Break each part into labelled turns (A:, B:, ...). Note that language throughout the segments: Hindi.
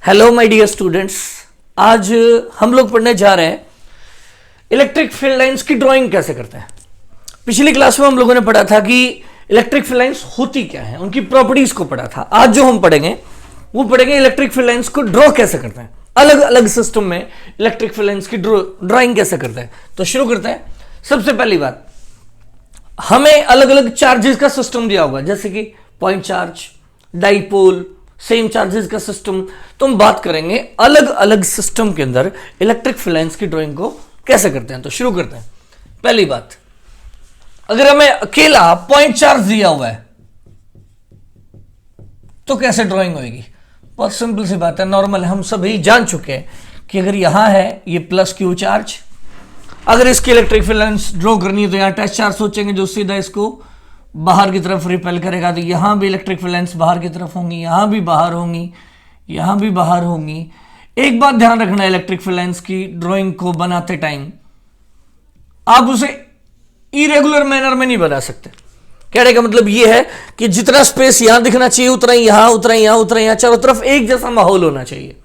A: हेलो माय डियर स्टूडेंट्स, आज हम लोग पढ़ने जा रहे हैं इलेक्ट्रिक फील्ड लाइंस की ड्राइंग कैसे करते हैं। पिछली क्लास में हम लोगों ने पढ़ा था कि इलेक्ट्रिक फील्ड लाइंस होती क्या है, उनकी प्रॉपर्टीज को पढ़ा था। आज जो हम पढ़ेंगे वो पढ़ेंगे इलेक्ट्रिक फील्ड लाइंस को ड्रॉ कैसे करते हैं, अलग अलग सिस्टम में इलेक्ट्रिक फील्ड लाइंस की ड्राइंग कैसे करते हैं। तो शुरू करते हैं। सबसे पहली बात, हमें अलग अलग चार्जेस का सिस्टम दिया होगा, जैसे कि point charge, dipole, same charges का सिस्टम। तो हम बात करेंगे अलग अलग सिस्टम के अंदर इलेक्ट्रिक फील्ड लाइंस की ड्राइंग को कैसे करते हैं। तो शुरू करते हैं। पहली बात, अगर हमें अकेला पॉइंट चार्ज दिया हुआ है तो कैसे ड्राइंग होगी। बहुत सिंपल सी बात है, नॉर्मल है, हम सभी जान चुके हैं कि अगर यहां है ये प्लस क्यू चार्ज, अगर इसकी इलेक्ट्रिक फील्ड लाइंस ड्रॉ करनी है तो यहां टेस्ट चार्ज सोचेंगे जो सीधा इसको बाहर की तरफ रिपेल करेगा। तो यहां भी इलेक्ट्रिक फील्ड लाइंस बाहर की तरफ होंगी, यहां भी बाहर होंगी, यहां भी बाहर होंगी। एक बात ध्यान रखना है, इलेक्ट्रिक फील्ड लाइंस की ड्राइंग को बनाते टाइम आप उसे इरेगुलर मैनर में नहीं बना सकते। कहने का मतलब यह है कि जितना स्पेस यहां दिखना चाहिए उतना ही यहां, उतना ही यहां, उतना ही यहां, चारों तरफ एक जैसा माहौल होना चाहिए।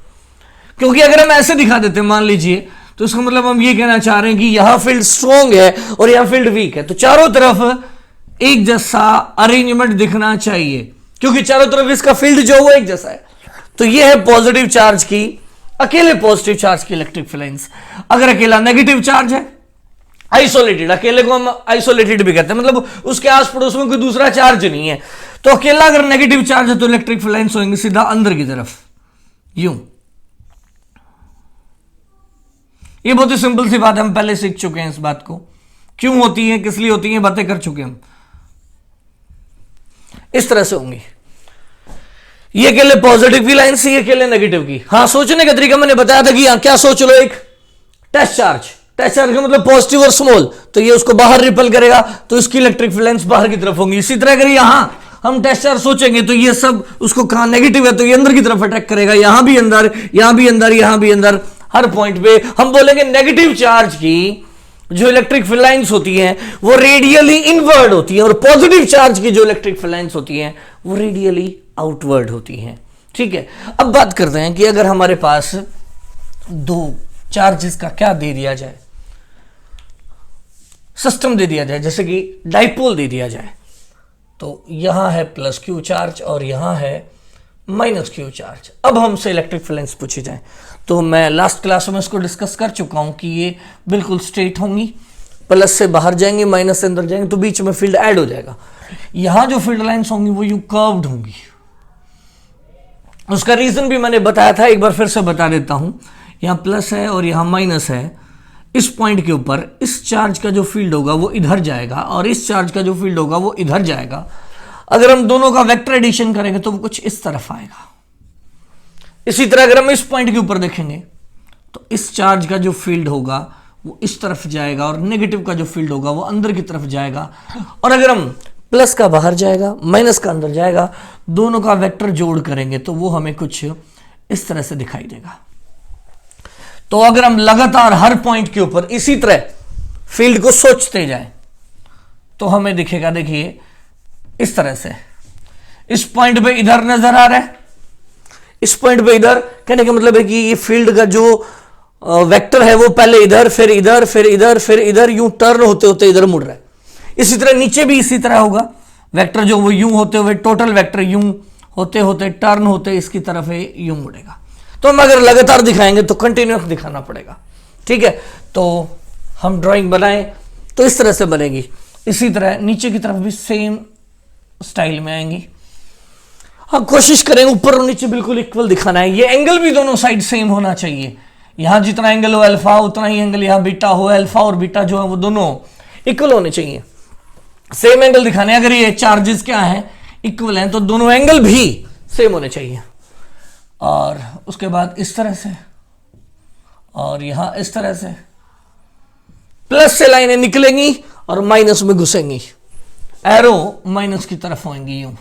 A: क्योंकि अगर हम ऐसे दिखा देते मान लीजिए, तो इसका मतलब हम ये कहना चाह रहे हैं कि यहां फील्ड स्ट्रॉन्ग है और यहां फील्ड वीक है। तो चारों तरफ एक जैसा अरेंजमेंट दिखना चाहिए, क्योंकि चारों तरफ इसका फील्ड जो है एक जैसा है। तो यह है पॉजिटिव चार्ज की, अकेले पॉजिटिव चार्ज की इलेक्ट्रिक फील्ड लाइंस। अगर अकेला नेगेटिव चार्ज है, आइसोलेटेड, अकेले को हम आइसोलेटेड भी कहते हैं, मतलब उसके आस पड़ोस में कोई दूसरा चार्ज नहीं है। तो अकेला अगर नेगेटिव चार्ज है तो इलेक्ट्रिक फील्ड लाइंस होंगे सीधा अंदर की तरफ, यूं। ये बहुत ही सिंपल सी बात है, हम पहले सीख चुके हैं इस बात को, क्यों होती है, किस लिए होती है, बातें कर चुके हैं हम। इस तरह से होंगी ये अकेले पॉजिटिव की लाइन से, ये अकेले नेगेटिव की। हाँ, सोचने का तरीका मैंने बताया था कि यहां क्या सोच लो, एक टेस्ट चार्ज, टेस्ट चार्ज का मतलब पॉजिटिव और स्मॉल, तो ये उसको बाहर रिपेल करेगा, तो इसकी इलेक्ट्रिक फील्ड लाइंस बाहर की तरफ होंगी। इसी तरह अगर यहां हम टेस्ट चार्ज सोचेंगे तो ये सब उसको कहां नेगेटिव है तो ये अंदर की तरफ अटैक करेगा, यहां भी अंदर, यहां भी अंदर, यहां भी अंदर, हर पॉइंट पे हम बोलेंगे नेगेटिव चार्ज की जो इलेक्ट्रिक फील्ड लाइंस होती हैं वो रेडियली इनवर्ड होती हैं, और पॉजिटिव चार्ज की जो इलेक्ट्रिक फील्ड लाइंस होती हैं वो रेडियली आउटवर्ड होती हैं। ठीक है, अब बात करते हैं कि अगर हमारे पास दो चार्जेस का क्या दे दिया जाए, सिस्टम दे दिया जाए, जैसे कि डाइपोल दे दिया जाए, तो यहां है प्लस क्यू चार्ज और यहां है माइनस क्यू चार्ज। अब हमसे इलेक्ट्रिक फील्ड लाइंस पूछी जाए तो मैं लास्ट क्लास में इसको डिस्कस कर चुका हूं कि ये बिल्कुल स्ट्रेट होंगी, प्लस से बाहर जाएंगे, माइनस से अंदर जाएंगे, तो बीच में फील्ड ऐड हो जाएगा। यहां जो फील्ड लाइंस होंगी वो यूं कर्व्ड होंगी। उसका रीजन भी मैंने बताया था, एक बार फिर से बता देता हूं। यहां प्लस है और यहां माइनस है, इस पॉइंट के ऊपर इस चार्ज का जो फील्ड होगा वो इधर जाएगा और इस चार्ज का जो फील्ड होगा वो इधर जाएगा। अगर हम दोनों का वेक्टर एडिशन करेंगे तो वो कुछ इस तरफ आएगा। इसी तरह अगर हम इस पॉइंट के ऊपर देखेंगे तो इस चार्ज का जो फील्ड होगा वो इस तरफ जाएगा और नेगेटिव का जो फील्ड होगा वो अंदर की तरफ जाएगा। और अगर हम प्लस का बाहर जाएगा, माइनस का अंदर जाएगा, दोनों का वेक्टर जोड़ करेंगे तो वो हमें कुछ इस तरह से दिखाई देगा। तो अगर हम लगातार हर पॉइंट के ऊपर इसी तरह फील्ड को सोचते जाएं तो हमें दिखेगा, देखिए इस तरह से, इस पॉइंट पे इधर नजर आ रहा है, इस पॉइंट पे इधर। कहने का मतलब है कि ये फील्ड का जो वेक्टर है वो पहले इधर, फिर इधर, फिर इधर, फिर इधर, यूं टर्न होते होते इधर मुड़ रहा है। इसी तरह नीचे भी इसी तरह होगा, वेक्टर जो वो यूं होते हुए, टोटल वेक्टर यूं होते होते टर्न होते इसकी तरफ है, यूं मुड़ेगा। तो हम अगर लगातार दिखाएंगे तो कंटिन्यूस दिखाना पड़ेगा। ठीक है, तो हम ड्राइंग बनाएं तो इस तरह से बनेगी। इसी तरह नीचे की तरफ भी सेम स्टाइल में आएंगी। हाँ, कोशिश करेंगे ऊपर और नीचे बिल्कुल इक्वल दिखाना है। ये एंगल भी दोनों साइड सेम होना चाहिए। यहां जितना एंगल हो अल्फा, उतना ही एंगल यहां बीटा हो। अल्फा और बीटा जो है वो दोनों इक्वल होने चाहिए, सेम एंगल दिखाने। अगर ये चार्जेस क्या है, इक्वल हैं, तो दोनों एंगल भी सेम होने चाहिए। और उसके बाद इस तरह से, और यहां इस तरह से प्लस से लाइनें निकलेंगी और माइनस में घुसेंगी, एरो माइनस की तरफ होंगी यूं।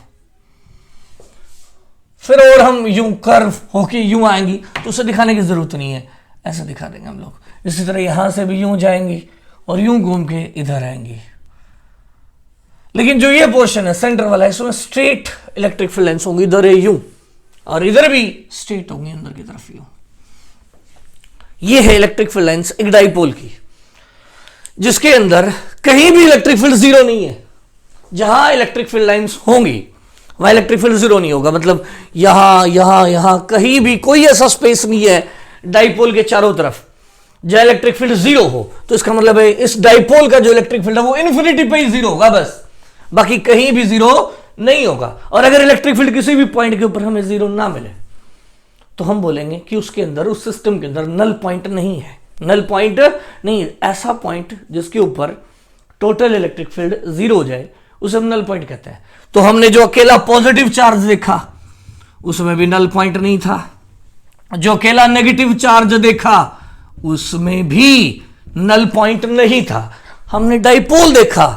A: फिर और हम यूं कर्व होके यूं आएंगी, तो उसे दिखाने की जरूरत नहीं है, ऐसे दिखा देंगे हम लोग। इसी तरह यहां से भी यूं जाएंगी और यूं घूम के इधर आएंगी। लेकिन जो ये पोर्शन है सेंटर वाला है, इसमें स्ट्रेट इलेक्ट्रिक फील्ड लाइंस होंगी, इधर यूं और इधर भी स्ट्रेट होंगी अंदर की तरफ यू। ये है इलेक्ट्रिक फील्ड लाइंस एक डाइपोल की, जिसके अंदर कहीं भी इलेक्ट्रिक फील्ड जीरो नहीं है। जहां इलेक्ट्रिक फील्ड लाइंस होंगी वहां इलेक्ट्रिक फील्ड जीरो नहीं होगा, मतलब यहां कहीं भी कोई ऐसा स्पेस नहीं है डाइपोल के चारों तरफ जहां इलेक्ट्रिक फील्ड जीरो हो। तो इसका मतलब है इस डाइपोल का जो इलेक्ट्रिक फील्ड है वो इन्फिनिटी पे ही जीरो होगा बस, बाकी कहीं भी जीरो नहीं होगा। और अगर इलेक्ट्रिक फील्ड किसी भी पॉइंट के ऊपर हमें जीरो ना मिले तो हम बोलेंगे कि उसके अंदर, उस सिस्टम के अंदर नल पॉइंट नहीं है। नल पॉइंट नहीं, ऐसा पॉइंट जिसके ऊपर टोटल इलेक्ट्रिक फील्ड जीरो हो जाए उसे हम नल पॉइंट कहते हैं। तो हमने जो अकेला पॉजिटिव चार्ज देखा उसमें भी नल पॉइंट नहीं था, जो अकेला नेगेटिव चार्ज देखा उसमें भी नल पॉइंट नहीं था। हमने डाइपोल देखा,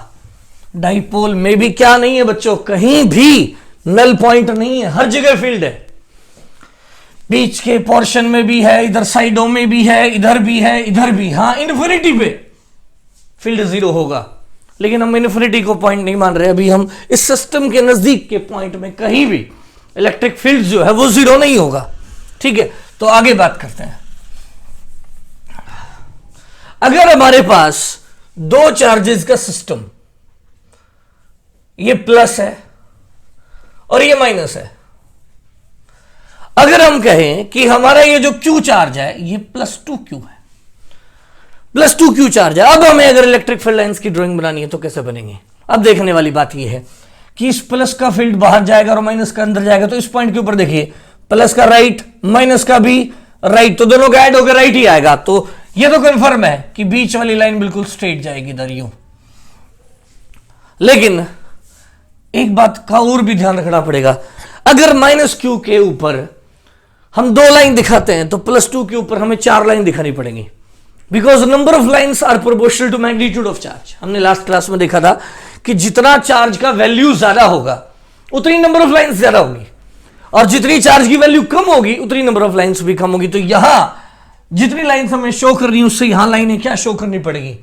A: डाइपोल में भी क्या नहीं है बच्चों, कहीं भी नल पॉइंट नहीं है, हर जगह फील्ड है। बीच के पोर्शन में भी है, इधर साइडों में भी है, इधर भी है, इधर भी। हां, इन्फिनिटी पे फील्ड जीरो होगा, लेकिन हम इन्फिनिटी को पॉइंट नहीं मान रहे। अभी हम इस सिस्टम के नजदीक के पॉइंट में कहीं भी इलेक्ट्रिक फील्ड जो है वो जीरो नहीं होगा। ठीक है, तो आगे बात करते हैं। अगर हमारे पास दो चार्जेस का सिस्टम, ये प्लस है और ये माइनस है, अगर हम कहें कि हमारा ये जो क्यू चार्ज है ये +2q है, +2q चार्ज है। अब हमें अगर इलेक्ट्रिक फील्ड लाइंस की ड्राइंग बनानी है तो कैसे बनेंगे? अब देखने वाली बात ये है कि इस प्लस का फील्ड बाहर जाएगा और माइनस का अंदर जाएगा। तो इस पॉइंट के ऊपर देखिए, प्लस का राइट, माइनस का भी राइट, तो दोनों का ऐड होकर राइट ही आएगा। तो ये तो कंफर्म है कि बीच वाली लाइन बिल्कुल स्ट्रेट जाएगी इधर यूं। लेकिन एक बात का और भी ध्यान रखना पड़ेगा, अगर -q के ऊपर हम दो लाइन दिखाते हैं तो +2 के ऊपर हमें 4 लाइन दिखानी पड़ेंगी, because number of lines are proportional to magnitude of charge. हमने लास्ट क्लास में देखा था कि जितना चार्ज का वैल्यू ज्यादा होगा उतनी नंबर ऑफ लाइन्स ज्यादा होगी, और जितनी चार्ज की वैल्यू कम होगी उतनी नंबर ऑफ लाइन्स भी कम होगी। तो यहां जितनी लाइन्स हमें शो करनी है उससे यहां लाइनें क्या शो करनी पड़ेगी,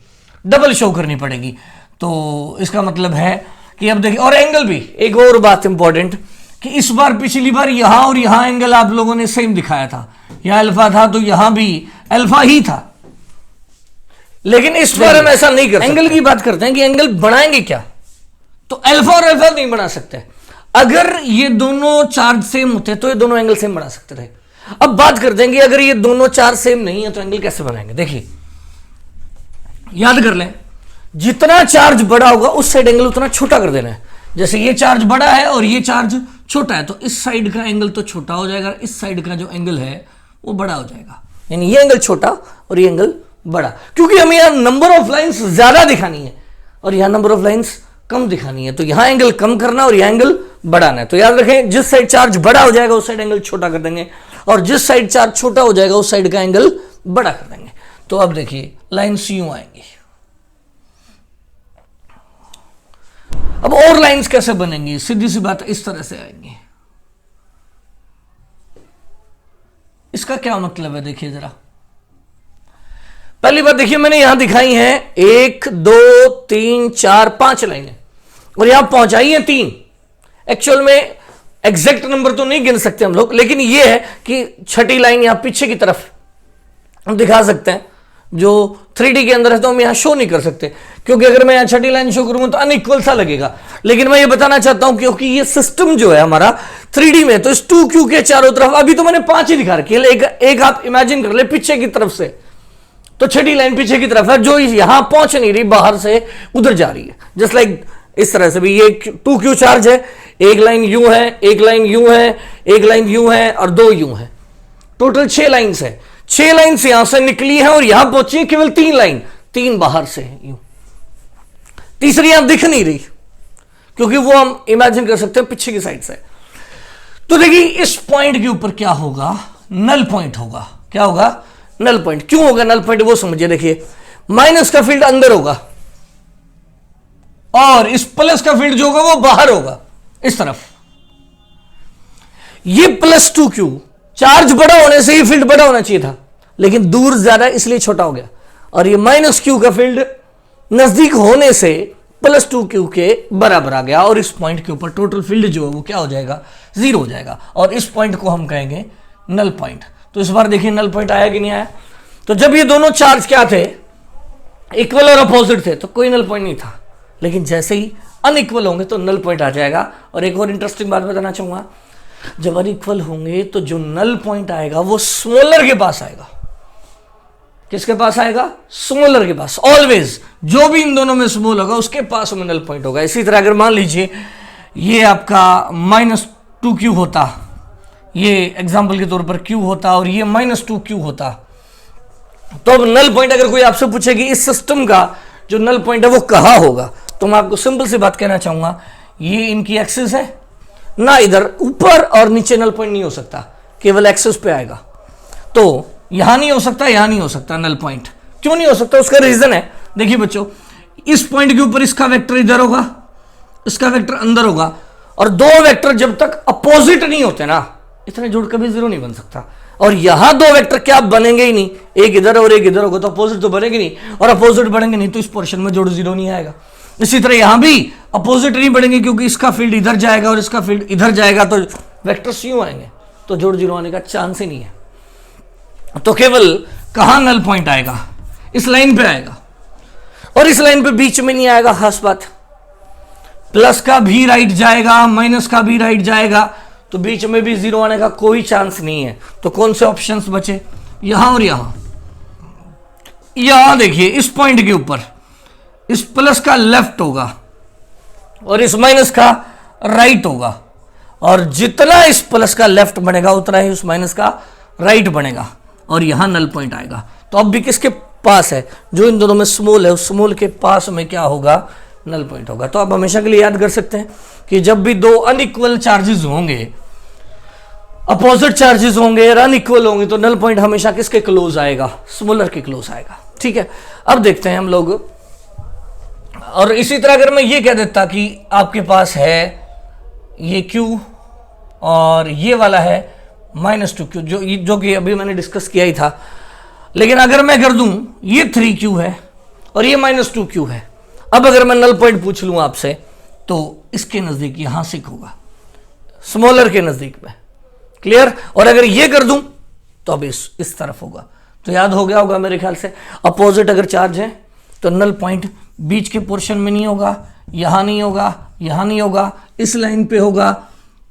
A: डबल शो करनी पड़ेगी। तो इसका मतलब है कि अब देखिए, और एंगल भी, एक और बात इंपॉर्टेंट कि इस बार पिछली बार यहां और यहां एंगल आप लोगों ने सेम दिखाया था, यहां अल्फा था तो यहां भी अल्फा ही था, लेकिन इस बार हम ऐसा नहीं कर सकते। एंगल की बात करते हैं कि एंगल बनाएंगे क्या, तो अल्फा और अल्फा नहीं बना सकते। अगर ये दोनों चार्ज सेम होते तो ये दोनों एंगल सेम बना सकते थे। अब बात करते हैं कि अगर ये दोनों चार्ज सेम नहीं है तो एंगल कैसे बनाएंगे। देखिए, याद कर लें, जितना चार्ज बड़ा होगा उस साइड एंगल उतना छोटा कर देना है। जैसे ये चार्ज बड़ा है और ये चार्ज छोटा है, तो इस साइड का एंगल तो छोटा हो जाएगा, इस साइड का जो एंगल है वो बड़ा हो जाएगा। यानी ये एंगल छोटा और ये एंगल बड़ा, क्योंकि हमें यहां नंबर ऑफ लाइंस ज्यादा दिखानी है और यहां नंबर ऑफ लाइंस कम दिखानी है। तो यहां एंगल कम करना और यहां एंगल बढ़ाना है। तो याद रखें, जिस साइड चार्ज बड़ा हो जाएगा उस साइड एंगल छोटा कर देंगे, और जिस साइड चार्ज छोटा हो जाएगा उस साइड का एंगल बड़ा कर देंगे। तो अब देखिए, लाइन्स यूं आएंगी। अब और लाइंस कैसे बनेंगी? सीधी सी बात, इस तरह से आएंगी। इसका क्या मतलब है देखिए जरा। पहली बात देखिए, मैंने यहां दिखाई है 1 2 3 4 5 लाइनें, और यहां पहुंचाई है 3। एक्चुअल में एग्जैक्ट नंबर तो नहीं गिन सकते हम लोग, लेकिन यह है कि छठी लाइन यहां पीछे की तरफ हम दिखा सकते हैं, जो 3D के अंदर है तो हम यहां शो नहीं कर सकते, क्योंकि अगर मैं यहां छठी लाइन शो करूंगा तो अनइक्वल सा लगेगा। लेकिन मैं ये बताना चाहता हूं क्योंकि ये सिस्टम जो है हमारा 3D में, तो इस 2Q के चारों तरफ अभी तो मैंने 5 ही दिखा रखी है, एक आप इमेजिन कर ले पीछे की तरफ से, तो छठी लाइन पीछे की तरफ है जो यहां पहुंच नहीं रही, बाहर से उधर जा रही है। जस्ट लाइक इस तरह से भी ये 2Q चार्ज है, एक लाइन यूं है, एक लाइन यूं है, एक लाइन यूं है और 2 यूं है। टोटल 6 लाइन्स है। 6 लाइन्स यहां से निकली है और यहां पहुंची है केवल 3 लाइन, 3 बाहर से यूं, तीसरी यहां दिख नहीं रही, क्योंकि वो हम इमेजिन कर सकते हैं पीछे की साइड से। तो देखिए, इस पॉइंट के ऊपर क्या होगा, नल पॉइंट होगा। क्या होगा? Null point. क्यों होगा नल पॉइंट वो समझिए। देखिए, माइनस का फील्ड अंदर होगा और इस प्लस का फील्ड जो होगा वो बाहर होगा इस तरफ। ये +2Q चार्ज बड़ा होने से ही फील्ड बड़ा होना चाहिए था, लेकिन दूर ज्यादा इसलिए छोटा हो गया, और ये -Q का फील्ड नजदीक होने से प्लस 2q के बराबर आ गया और इस पॉइंट के ऊपर टोटल फील्ड जो है वो क्या हो जाएगा, 0 हो जाएगा और इस पॉइंट को हम कहेंगे नल पॉइंट। तो इस बार देखिए नल पॉइंट आया कि नहीं आया। तो जब ये दोनों चार्ज क्या थे, इक्वल और अपोजिट थे, तो कोई नल पॉइंट नहीं था, लेकिन जैसे ही अनइक्वल होंगे तो नल पॉइंट आ जाएगा। और एक और इंटरेस्टिंग बात बताना चाहूंगा, जब अनइक्वल होंगे तो जो नल पॉइंट आएगा वो स्मॉलर के पास आएगा। किसके पास आएगा, स्मॉलर के पास। ऑलवेज जो भी इन दोनों में स्मॉल होगा उसके पास में नल पॉइंट होगा। इसी तरह अगर मान लीजिए ये आपका -2q होता, ये एग्जांपल के तौर पर q होता और ये -2q होता, तो अब नल पॉइंट अगर कोई आपसे पूछे कि इस सिस्टम का जो नल पॉइंट है वो कहां होगा, तो मैं आपको सिंपल सी बात कहना चाहूंगा, ये इनकी एक्सिस है ना, इधर ऊपर और नीचे नल पॉइंट नहीं हो सकता, केवल एक्सिस पे आएगा। तो यहां नहीं हो सकता, यहां नहीं हो सकता नल पॉइंट। क्यों नहीं हो सकता, उसका रीजन है, देखिए बच्चों, इस पॉइंट के ऊपर इसका वेक्टर इधर होगा, इसका वेक्टर अंदर होगा, और दो वेक्टर जब तक अपोजिट नहीं होते ना, इतने जोड़ कभी 0 नहीं बन सकता। और यहां दो वेक्टर क्या बनेंगे ही नहीं, एक इधर और एक इधर होगा, तो अपोजिट तो बनेंगे नहीं, और अपोजिट बनेंगे नहीं तो इस पोर्शन में जोड़ 0 नहीं आएगा। इसी तरह यहां भी अपोजिट नहीं बढ़ेंगे, क्योंकि इसका फील्ड इधर जाएगा और इसका फील्ड इधर जाएगा, तो वेक्टर्स यूं आएंगे, तो जोड़ 0 आने का चांस ही नहीं है। तो केवल कहां नल पॉइंट आएगा, इस लाइन पे आएगा, और इस लाइन पे बीच में नहीं आएगा। खास बात, प्लस का भी राइट जाएगा, माइनस का भी राइट जाएगा, तो बीच में भी 0 आने का कोई चांस नहीं है। तो कौन से ऑप्शंस बचे, यहां और यहां। यहां देखिए इस पॉइंट के ऊपर इस प्लस का लेफ्ट होगा और इस माइनस का राइट होगा, और जितना इस प्लस का लेफ्ट बनेगा उतना ही उस माइनस का राइट बनेगा, और यहां नल पॉइंट आएगा। तो अब भी किसके पास है, जो इन दोनों में स्मॉल है, उस स्मॉल के पास में क्या होगा, नल पॉइंट होगा। तो आप हमेशा के लिए याद कर सकते हैं कि जब भी दो अनइक्वल चार्जेस होंगे, अपोजिट चार्जेस होंगे और अनइक्वल होंगे, तो नल पॉइंट हमेशा किसके क्लोज आएगा, स्मॉलर के क्लोज आएगा। ठीक है, अब देखते हैं हम लोग। और इसी तरह अगर मैं ये कह देता कि आपके पास है ये Q और ये वाला है -2Q, जो कि अभी मैंने डिस्कस किया ही था, लेकिन अगर मैं कर दूं ये 3Q है और ये -2Q है, अब अगर मैं नल पॉइंट पूछ लूं आपसे, तो इसके नजदीक यहां से होगा, स्मॉलर के नजदीक में। क्लियर। और अगर ये कर दूं तो अब इस तरफ होगा। तो याद हो गया होगा मेरे ख्याल से, अपोजिट अगर चार्ज है तो नल पॉइंट बीच के पोर्शन में नहीं होगा, यहां नहीं होगा, यहां नहीं होगा, इस लाइन पे होगा,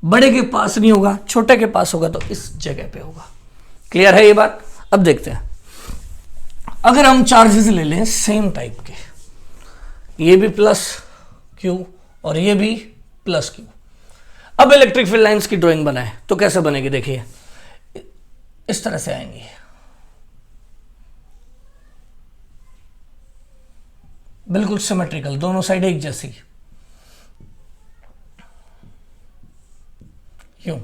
A: बड़े के पास नहीं होगा, छोटे के पास होगा, तो इस जगह पे होगा। क्लियर है ये बात। अब देखते हैं, अगर हम चार्जेस ले लें सेम टाइप के, ये भी +Q और ये भी +Q, अब इलेक्ट्रिक फील्ड लाइंस की ड्राइंग बनाए तो कैसे बनेगी, देखिए इस तरह से आएंगी। बिल्कुल सिमेट्रिकल, दोनों साइड एक जैसी, यूं।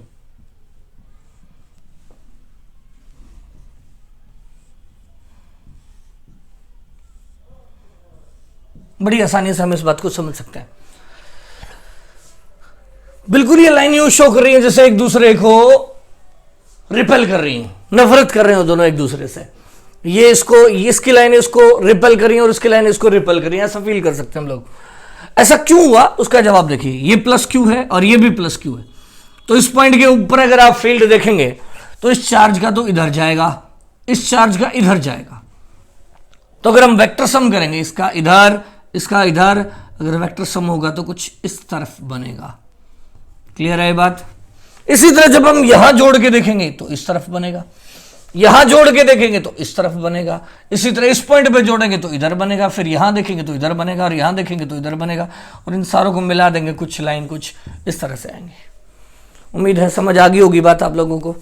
A: बड़ी आसानी से हम इस बात को समझ सकते हैं। बिल्कुल ये लाइन यूं शो कर रही है जैसे एक दूसरे को रिपेल कर रही हैं, नफरत कर रहे हो दोनों एक दूसरे से। ये इसकी लाइन इसको रिपेल कर रही है और इसकी लाइन इसको रिपेल कर रही है, ऐसा फील कर सकते हैं हम लोग। ऐसा क्यों हुआ, उसका जवाब देखिए, ये +Q है और ये भी +Q है, तो इस पॉइंट के ऊपर अगर आप फील्ड देखेंगे तो इस चार्ज का तो इधर जाएगा, इस चार्ज का इधर जाएगा। तो अगर हम वेक्टर सम करेंगे, इसका इधर इसका इधर, अगर वेक्टर सम होगा तो कुछ इस तरफ बनेगा। क्लियर है ये बात। इसी तरह जब हम यहां जोड़ के देखेंगे तो इस तरफ बनेगा, यहां जोड़ के देखेंगे तो इस तरफ बनेगा, इसी तरह इस पॉइंट पे जोड़ेंगे तो इधर बनेगा, फिर यहां देखेंगे तो इधर बनेगा, और यहां देखेंगे तो इधर बनेगा, और इन सारों को मिला देंगे, कुछ लाइन कुछ इस तरह से आएंगे। उम्मीद है समझ आ गई होगी बात आप लोगों को।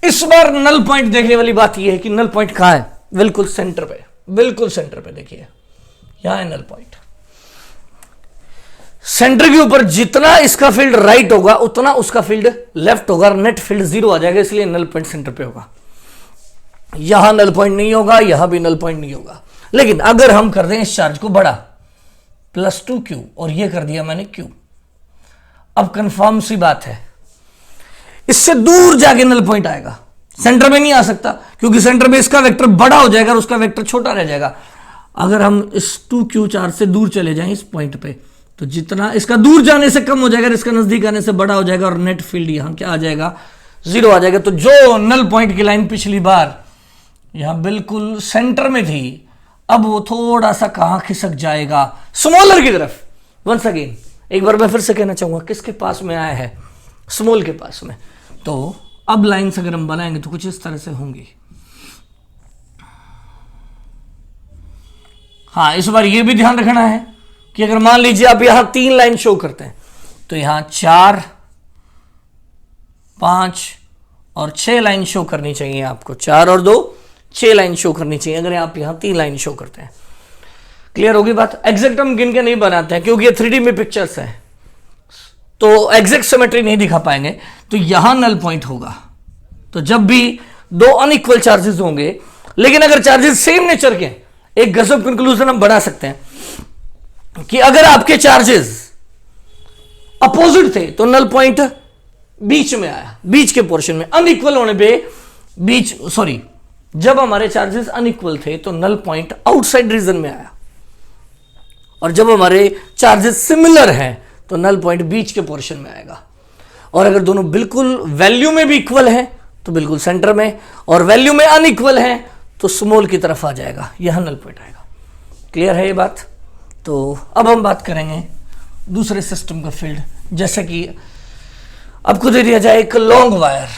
A: इस बार नल पॉइंट देखने वाली बात यह है कि नल पॉइंट कहां है, बिल्कुल सेंटर पे, बिल्कुल सेंटर पे। देखिए यहां है नल पॉइंट। सेंटर के ऊपर जितना इसका फील्ड राइट होगा उतना उसका फील्ड लेफ्ट होगा, नेट फील्ड 0 आ जाएगा, इसलिए नल पॉइंट सेंटर पे होगा। यहां नल पॉइंट नहीं होगा, यहां भी नल पॉइंट नहीं होगा। लेकिन अगर हम कर दें इस चार्ज को बड़ा, +2Q, और ये कर दिया मैंने Q, अब कंफर्म सी बात है, इससे दूर जाके नल पॉइंट आएगा, सेंटर में नहीं आ सकता, क्योंकि सेंटर में इसका वेक्टर बड़ा हो जाएगा और उसका वेक्टर छोटा रह जाएगा। अगर हम इस 2q चार्ज से दूर चले जाएं इस पॉइंट पे, तो जितना इसका दूर जाने से कम हो जाएगा, इसका नजदीक आने से बड़ा हो जाएगा, और नेट फील्ड यहां क्या आ जाएगा, 0 आ जाएगा। तो जो नल पॉइंट की लाइन पिछली बार यहां बिल्कुल सेंटर में थी, अब वो थोड़ा सा कहां खिसक जाएगा, स्मॉलर की तरफ। वंस अगेन एक बार मैं फिर से कहना चाहूंगा, किसके पास में आया है, स्मॉल के पास में। तो अब लाइंस अगर हम बनाएंगे तो कुछ इस तरह से होंगी। हाँ, इस बार ये भी ध्यान रखना है कि अगर मान लीजिए आप यहां 3 लाइन शो करते हैं, तो यहां 4, 5 और 6 लाइन शो करनी चाहिए आपको। 4 और 2 6 लाइन शो करनी चाहिए अगर आप यहां 3 लाइन शो करते हैं। क्लियर होगी बात। एग्जैक्ट हम गिन के नहीं बनाते हैं क्योंकि ये 3D में पिक्चर्स है, तो एग्जैक्ट सिमेट्री नहीं दिखा पाएंगे। तो यहां नल पॉइंट होगा। तो जब भी 2 अनइक्वल चार्जेस होंगे, लेकिन अगर चार्जेस सेम नेचर के, एक गजब कंक्लूजन हम बना सकते हैं कि अगर आपके चार्जेस अपोजिट थे तो नल पॉइंट बीच में आया, बीच के पोर्शन में। अनइक्वल होने पे जब हमारे चार्जेस अनइक्वल थे तो नल पॉइंट आउटसाइड रीजन में आया, और जब हमारे चार्जेस सिमिलर हैं तो नल पॉइंट बीच के पोर्शन में आएगा। और अगर दोनों बिल्कुल वैल्यू में भी इक्वल हैं तो बिल्कुल सेंटर में, और वैल्यू में अनइक्वल हैं तो स्मॉल की तरफ आ जाएगा, यहां नल पॉइंट आएगा। क्लियर है ये बात। तो अब हम बात करेंगे दूसरे सिस्टम का फील्ड, जैसे कि आपको दे दिया जाए एक लॉन्ग वायर।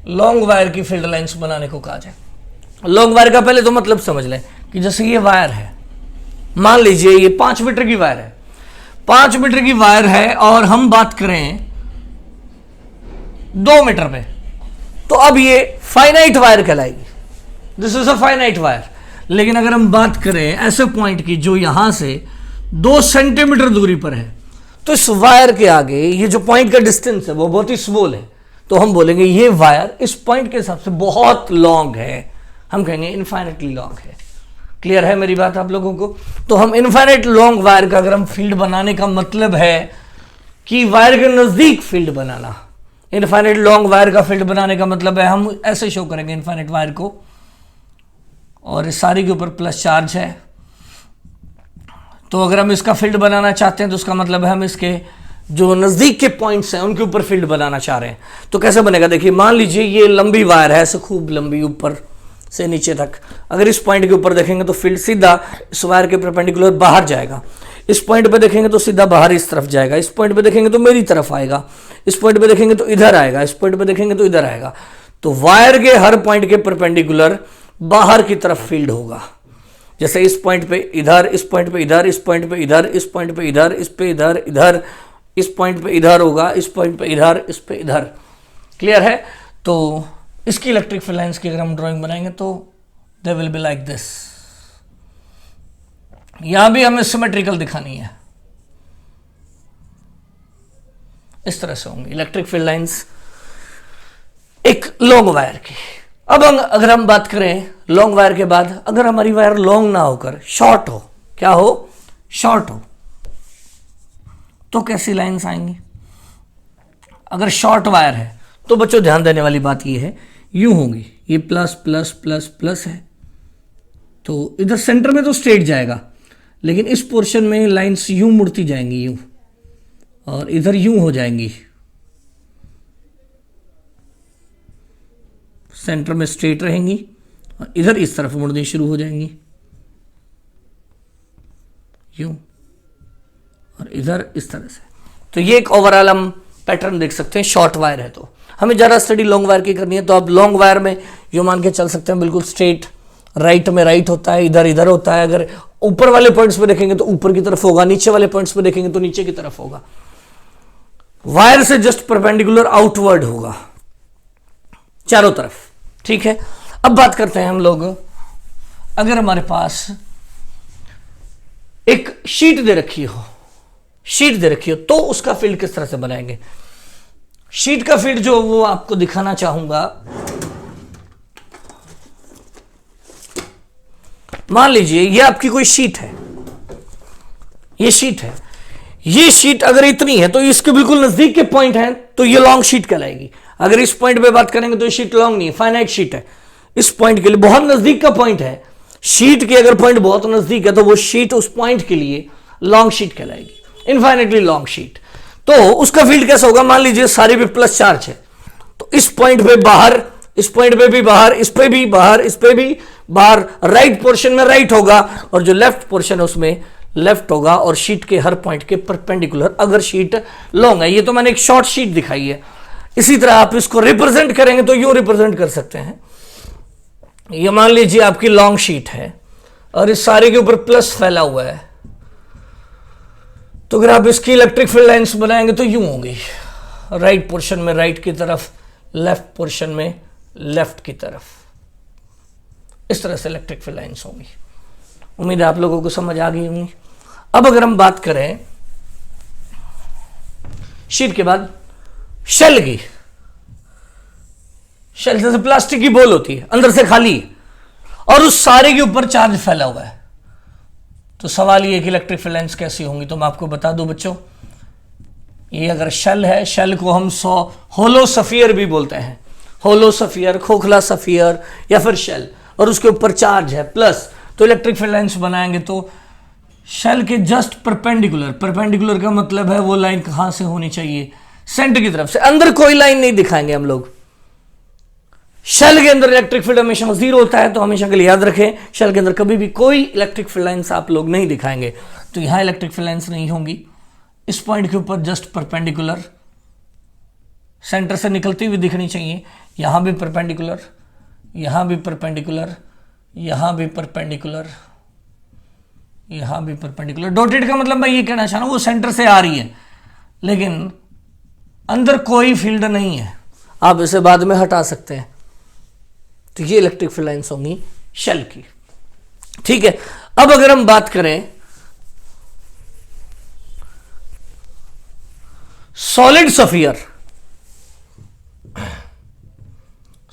A: लॉन्ग वायर की फील्ड लाइंस बनाने को कहा जाए। लॉन्ग वायर का पहले तो मतलब समझ लें कि जैसे ये वायर है, मान लीजिए ये 5 मीटर की वायर है, 5 मीटर की वायर है, और हम बात करें 2 मीटर पे, तो अब ये फाइनाइट वायर कहलाएगी। This is a finite wire. लेकिन अगर हम बात करें ऐसे पॉइंट की जो यहां से 2 सेंटीमीटर दूरी पर है, तो इस वायर के आगे ये जो पॉइंट का डिस्टेंस है वो बहुत ही स्मॉल है, तो हम बोलेंगे ये वायर इस पॉइंट के हिसाब से बहुत लॉन्ग है, हम कहेंगे इनफाइनाइटली लॉन्ग है। क्लियर है मेरी बात आप लोगों को। तो हम इनफाइनाइट लॉन्ग वायर का अगर हम फील्ड बनाने का मतलब है कि वायर के नजदीक फील्ड बनाना, इनफाइनाइट लॉन्ग वायर का फील्ड बनाने का मतलब है हम ऐसे शो करेंगे इनफाइनाइट वायर को, और इस सारी के ऊपर प्लस चार्ज है। तो अगर हम इसका फील्ड बनाना चाहते हैं तो उसका मतलब है हम इसके जो नजदीक के पॉइंट्स हैं उनके ऊपर फील्ड बनाना चाह रहे हैं। तो कैसे बनेगा, देखिए मान लीजिए ये लंबी वायर है, ऐसे खूब लंबी ऊपर से नीचे तक। अगर इस पॉइंट के ऊपर देखेंगे तो फील्ड सीधा इस वायर के परपेंडिकुलर बाहर जाएगा। इस पॉइंट पे देखेंगे तो सीधा बाहर इस तरफ जाएगा। इस पॉइंट पे देखेंगे तो मेरी तरफ आएगा। इस पॉइंट पे देखेंगे तो इधर आएगा। इस पॉइंट पे देखेंगे तो इधर आएगा। तो वायर के हर पॉइंट के परपेंडिकुलर बाहर की तरफ फील्ड होगा। जैसे इस पॉइंट पे इधर, इस पॉइंट पे इधर, इस पॉइंट पे इधर, इस पॉइंट पे इधर, इस पे इधर, इधर, इस पॉइंट पे इधर होगा, इस पॉइंट पे इधर, इस पे इधर। क्लियर है। तो इसकी इलेक्ट्रिक फील्ड लाइंस की अगर हम ड्राइंग बनाएंगे तो they will be like this. यहां भी हमें सिमेट्रिकल दिखानी है, इस तरह से होंगी इलेक्ट्रिक फील्ड लाइंस एक लॉन्ग वायर की। अब अगर हम बात करें लॉन्ग वायर के बाद, अगर हमारी वायर लॉन्ग ना होकर शॉर्ट हो, क्या हो, शॉर्ट हो, तो कैसी लाइंस आएंगी। अगर शॉर्ट वायर है तो बच्चों ध्यान देने वाली बात ये है, यूं होंगी, ये प्लस प्लस प्लस प्लस है, तो इधर सेंटर में तो स्ट्रेट जाएगा, लेकिन इस पोर्शन में लाइंस यूं मुड़ती जाएंगी, यूं, और इधर यूं हो जाएंगी, सेंटर में स्ट्रेट रहेंगी, और इधर इस तरफ मुड़नी शुरू हो जाएंगी, यूं, और इधर इस तरह से। तो ये एक ओवरऑल हम पैटर्न देख सकते हैं। शॉर्ट वायर है तो हमें ज़्यादा स्टडी लॉन्ग वायर की करनी है, तो आप लॉन्ग वायर में यूं मान के चल सकते हैं, बिल्कुल स्ट्रेट, राइट में राइट होता है, इधर इधर होता है। अगर ऊपर वाले पॉइंट्स पे देखेंगे तो ऊपर की तरफ होगा, नीचे वाले पॉइंट्स पे देखेंगे तो नीचे की तरफ होगा। वायर से जस्ट परपेंडिकुलर आउटवर्ड होगा चारों तरफ। ठीक है। अब बात करते हैं हम लोग, अगर हमारे पास एक शीट दे रखी हो, शीट दे रखी हो, तो उसका फील्ड किस तरह से बनाएंगे। शीट का फील्ड जो वो आपको दिखाना चाहूंगा। मान लीजिए ये आपकी कोई शीट है, ये शीट है, ये शीट अगर इतनी है तो इसके बिल्कुल नजदीक के पॉइंट हैं तो ये लॉन्ग शीट कहलाएगी। अगर इस पॉइंट पे बात करेंगे तो ये शीट लॉन्ग नहीं है, फाइनाइट शीट है। इस पॉइंट के लिए बहुत नजदीक का पॉइंट है, शीट के अगर पॉइंट बहुत नजदीक है तो वो शीट उस पॉइंट के लिए लॉन्ग शीट कहलाएगी, इनफाइनेटली लॉन्ग शीट। तो उसका फील्ड कैसा होगा, मान लीजिए सारी भी प्लस चार्ज है, तो इस पॉइंट पे बाहर, इस पॉइंट पे भी बाहर, इस पे भी बाहर, इस पे भी बाहर, राइट पोर्शन में राइट होगा और जो लेफ्ट पोर्शन है उसमें लेफ्ट होगा, और शीट के हर पॉइंट के परपेंडिकुलर अगर शीट लॉन्ग है। ये तो मैंने एक शॉर्ट शीट दिखाई है। इसी तरह आप इसको रिप्रेजेंट करेंगे तो यूं रिप्रेजेंट कर सकते हैं, ये मान लीजिए आपकी लॉन्ग शीट है और इस सारे के ऊपर प्लस फैला हुआ है, तो अगर आप इसकी इलेक्ट्रिक फील्ड लाइंस बनाएंगे तो यूं होंगी, राइट पोर्शन में राइट की तरफ, लेफ्ट पोर्शन में लेफ्ट की तरफ, इस तरह से इलेक्ट्रिक फील्ड लाइंस होंगी। उम्मीद है आप लोगों को समझ आ गई होंगी। अब अगर हम बात करें शीट के बाद शेल की, शेल जैसे प्लास्टिक की बॉल होती है, अंदर से खाली और उस सारे के ऊपर चार्ज फैला हुआ है, तो सवाल ये कि इलेक्ट्रिक फील्ड लाइंस कैसी होंगी। तो मैं आपको बता दूं बच्चों, ये अगर शेल है, शेल को हम होलो सफियर भी बोलते हैं, होलो सफियर, खोखला सफियर या फिर शेल, और उसके ऊपर चार्ज है प्लस, तो इलेक्ट्रिक फील्ड लाइंस बनाएंगे तो शेल के जस्ट परपेंडिकुलर, परपेंडिकुलर का मतलब है वो लाइन कहां से होनी चाहिए, सेंटर की तरफ से, अंदर कोई लाइन नहीं दिखाएंगे हम लोग। शेल के अंदर इलेक्ट्रिक फील्ड हमेशा जीरो होता है, तो हमेशा के लिए याद रखें शेल के अंदर कभी भी कोई इलेक्ट्रिक फील्ड लाइंस आप लोग नहीं दिखाएंगे। तो यहां इलेक्ट्रिक फील्ड लाइंस नहीं होंगी, इस पॉइंट के ऊपर जस्ट परपेंडिकुलर सेंटर से निकलती हुई दिखनी चाहिए, यहां भी परपेंडिकुलर, यहां भी परपेंडिकुलर, यहां भी परपेंडिकुलर, यहां भी परपेंडिकुलर। डॉटेड का मतलब मैं ये कहना चाह रहा हूं वो सेंटर से आ रही है लेकिन अंदर कोई फील्ड नहीं है, आप इसे बाद में हटा सकते हैं। तो ये इलेक्ट्रिक फील्ड लाइंस होंगी शेल की, ठीक है। अब अगर हम बात करें solid sphere,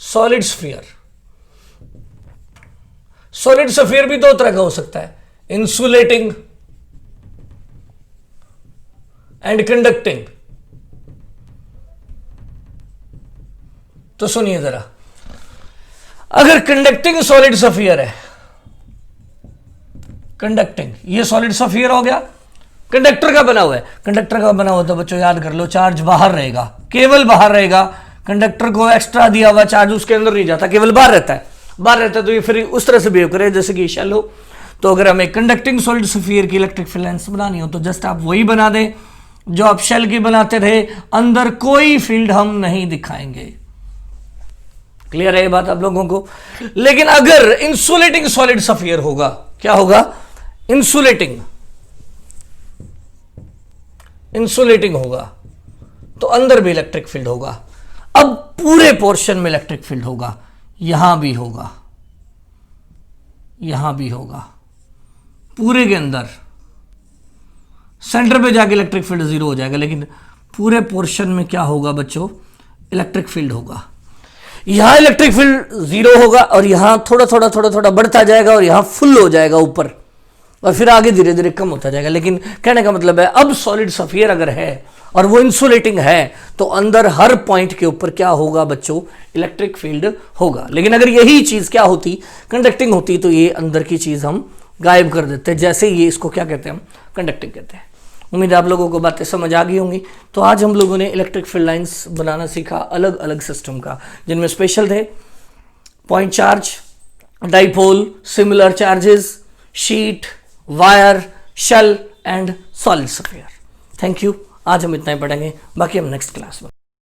A: solid sphere, solid sphere भी दो तरह का हो सकता है, इंसुलेटिंग एंड कंडक्टिंग। तो सुनिए जरा, अगर कंडक्टिंग सॉलिड सफियर है, कंडक्टिंग, ये सॉलिड सफियर हो गया, कंडक्टर का बना हुआ है, कंडक्टर का बना हुआ तो बच्चों याद कर लो चार्ज बाहर रहेगा, केवल बाहर रहेगा, कंडक्टर को एक्स्ट्रा दिया हुआ चार्ज उसके अंदर नहीं जाता, केवल बाहर रहता है, बाहर रहता है। तो ये फिर उस तरह से बिहेव करे जैसे कि शेल हो। तो अगर हमें कंडक्टिंग सॉलिड सफियर की इलेक्ट्रिक फील्ड लाइंस बनानी हो तो जस्ट आप वही बना दें जो आप शेल की बनाते थे, अंदर कोई फील्ड हम नहीं दिखाएंगे। क्लियर है ये बात आप लोगों को। लेकिन अगर इंसुलेटिंग सॉलिड सफियर होगा, क्या होगा, इंसुलेटिंग, इंसुलेटिंग होगा तो अंदर भी इलेक्ट्रिक फील्ड होगा। अब पूरे पोर्शन में इलेक्ट्रिक फील्ड होगा, यहां भी होगा, यहां भी होगा, पूरे के अंदर, सेंटर पे जाके इलेक्ट्रिक फील्ड जीरो हो जाएगा, लेकिन पूरे पोर्शन में क्या होगा बच्चों, इलेक्ट्रिक फील्ड होगा। यहां इलेक्ट्रिक फील्ड जीरो होगा और यहां थोड़ा थोड़ा थोड़ा थोड़ा बढ़ता जाएगा और यहां फुल हो जाएगा ऊपर, और फिर आगे धीरे धीरे कम होता जाएगा। लेकिन कहने का मतलब है अब सॉलिड सफियर अगर है और वो इंसुलेटिंग है तो अंदर हर पॉइंट के ऊपर क्या होगा बच्चों, इलेक्ट्रिक फील्ड होगा। लेकिन अगर यही चीज क्या होती, कंडक्टिंग होती, तो ये अंदर की चीज हम गायब कर देते, जैसे ये इसको क्या कहते हैं, हम कंडक्टिंग कहते हैं। उम्मीद है आप लोगों को बातें समझ आ गई होंगी। तो आज हम लोगों ने इलेक्ट्रिक फील्ड लाइंस बनाना सीखा अलग अलग सिस्टम का, जिनमें स्पेशल थे point charge, dipole, similar charges, sheet, wire, shell and solid sphere. Thank you. आज हम इतना ही पढ़ेंगे, बाकी हम नेक्स्ट क्लास में।